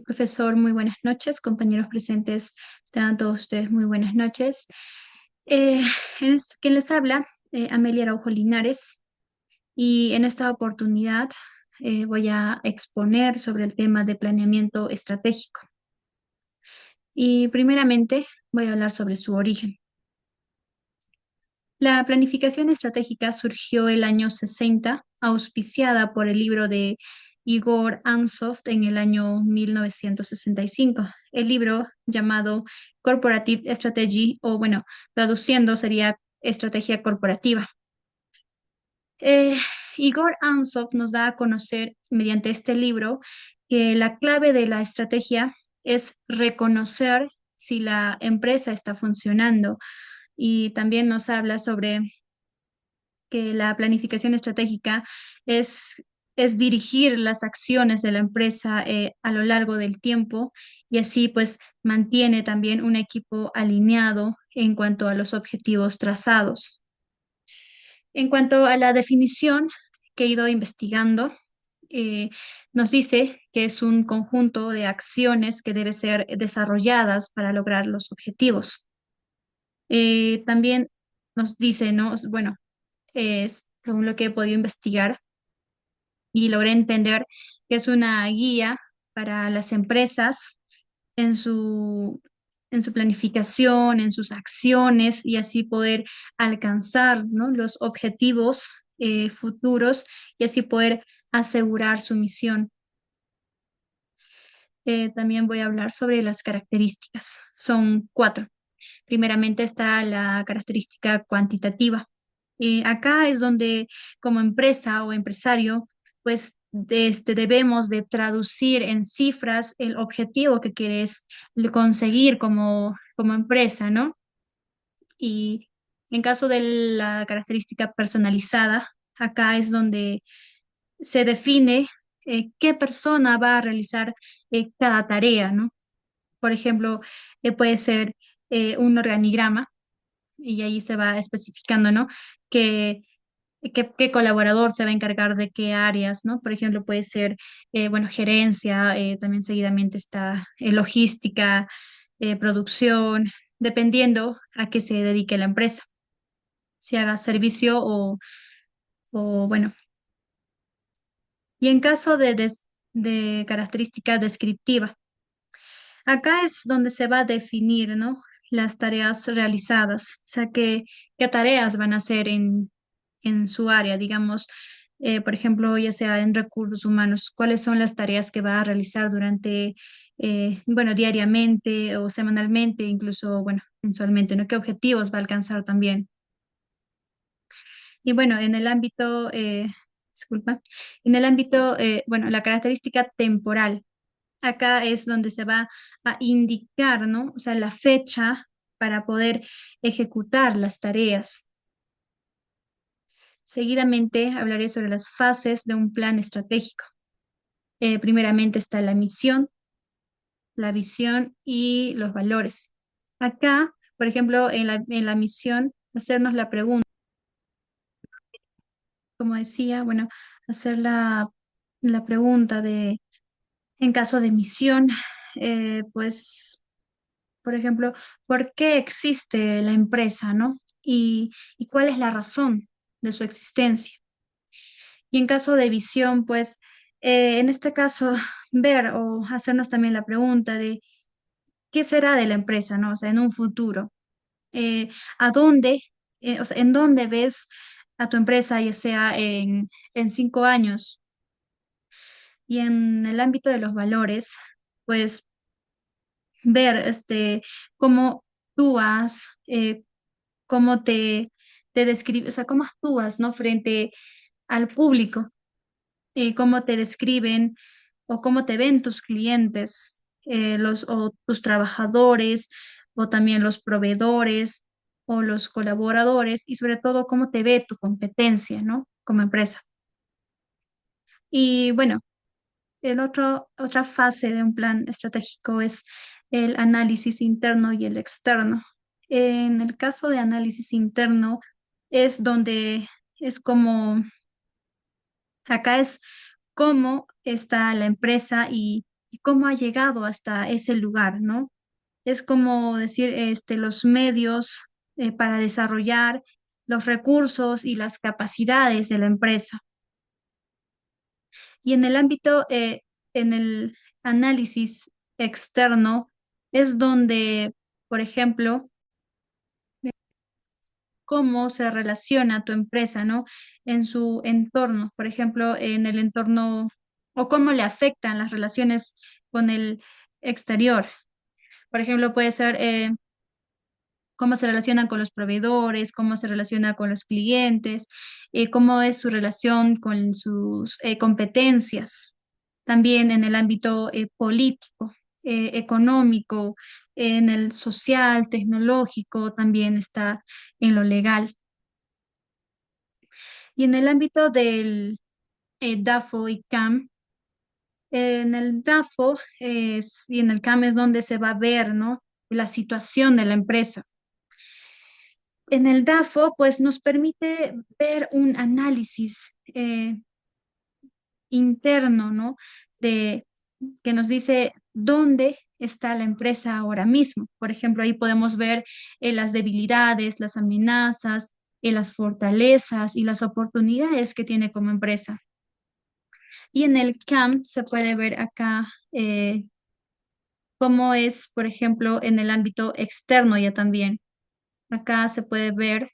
Profesor, muy buenas noches. Compañeros presentes, tengan todos ustedes muy buenas noches. Eh, Quien les habla, Amelia Araujo Linares, y en esta oportunidad voy a exponer sobre el tema de planeamiento estratégico. Y primeramente voy a hablar sobre su origen. La planificación estratégica surgió el año 60, auspiciada por el libro de Igor Ansoff en el año 1965. El libro llamado Corporative Strategy, o bueno, traduciendo sería Estrategia Corporativa. Eh, Igor Ansoff nos da a conocer mediante este libro que la clave de la estrategia es reconocer si la empresa está funcionando, y también nos habla sobre que la planificación estratégica es, es dirigir las acciones de la empresa a lo largo del tiempo, y así pues mantiene también un equipo alineado en cuanto a los objetivos trazados. En cuanto a la definición que he ido investigando, eh, nos dice que es un conjunto de acciones que deben ser desarrolladas para lograr los objetivos. También nos dice, ¿no? Bueno, según lo que he podido investigar y logré entender, que es una guía para las empresas en en su planificación, en sus acciones, y así poder alcanzar, ¿no?, los objetivos futuros, y así poder asegurar su misión. También voy a hablar sobre las características. Son cuatro. Primeramente está la característica cuantitativa. Acá es donde como empresa o empresario, pues debemos de traducir en cifras el objetivo que quieres conseguir como empresa, ¿no? Y en caso de la característica personalizada, acá es donde se define qué persona va a realizar cada tarea, ¿no? Por ejemplo, puede ser un organigrama, y ahí se va especificando, ¿no? Qué, qué colaborador se va a encargar de qué áreas, ¿no? Por ejemplo, puede ser, bueno, gerencia, también seguidamente está logística, producción, dependiendo a qué se dedique la empresa, si haga servicio bueno. Y en caso de característica descriptiva, acá es donde se va a definir, ¿no?, las tareas realizadas, o sea, qué tareas van a hacer en su área, digamos, por ejemplo, ya sea en recursos humanos, cuáles son las tareas que va a realizar durante, bueno, diariamente o semanalmente, incluso, bueno, mensualmente, ¿no? ¿Qué objetivos va a alcanzar también? Y bueno, en el ámbito, disculpa, en el ámbito, bueno, la característica temporal. Acá es donde se va a indicar, ¿no? O sea, la fecha para poder ejecutar las tareas. Seguidamente hablaré sobre las fases de un plan estratégico. Primeramente está la misión, la visión y los valores. Acá, por ejemplo, en la misión, hacernos la pregunta, como decía, bueno, hacer la pregunta de, en caso de misión, pues por ejemplo, ¿por qué existe la empresa, no? Y cuál es la razón de su existencia. Y en caso de visión, pues, en este caso, ver o hacernos también la pregunta de qué será de la empresa, ¿no? O sea, en un futuro. ¿A dónde, o sea, en dónde ves a tu empresa, ya sea en 5 años? Y en el ámbito de los valores, pues, ver cómo actúas, cómo te describes, o sea, cómo actúas, ¿no?, frente al público, cómo te describen o cómo te ven tus clientes, o tus trabajadores, o también los proveedores o los colaboradores, y sobre todo cómo te ve tu competencia, ¿no?, como empresa. Y bueno, otra fase de un plan estratégico es el análisis interno y el externo. En el caso de análisis interno, es donde es como, acá es cómo está la empresa, y y cómo ha llegado hasta ese lugar, ¿no? Es como decir, los medios para desarrollar los recursos y las capacidades de la empresa. Y en el ámbito, en el análisis externo, es donde, por ejemplo, cómo se relaciona tu empresa, ¿no? En su entorno, por ejemplo, en el entorno, o cómo le afectan las relaciones con el exterior. Por ejemplo, puede ser cómo se relacionan con los proveedores, cómo se relaciona con los clientes, cómo es su relación con sus competencias. También en el ámbito político, económico, en el social, tecnológico, también está en lo legal. Y en el ámbito del DAFO y CAM, en el DAFO y en el CAM es donde se va a ver, ¿no? La situación de la empresa. En el DAFO, pues nos permite ver un análisis interno, ¿no? De que nos dice dónde está la empresa ahora mismo. Por ejemplo, ahí podemos ver las debilidades, las amenazas, las fortalezas y las oportunidades que tiene como empresa. Y en el CAM se puede ver acá cómo es, por ejemplo, en el ámbito externo ya también. Acá se puede ver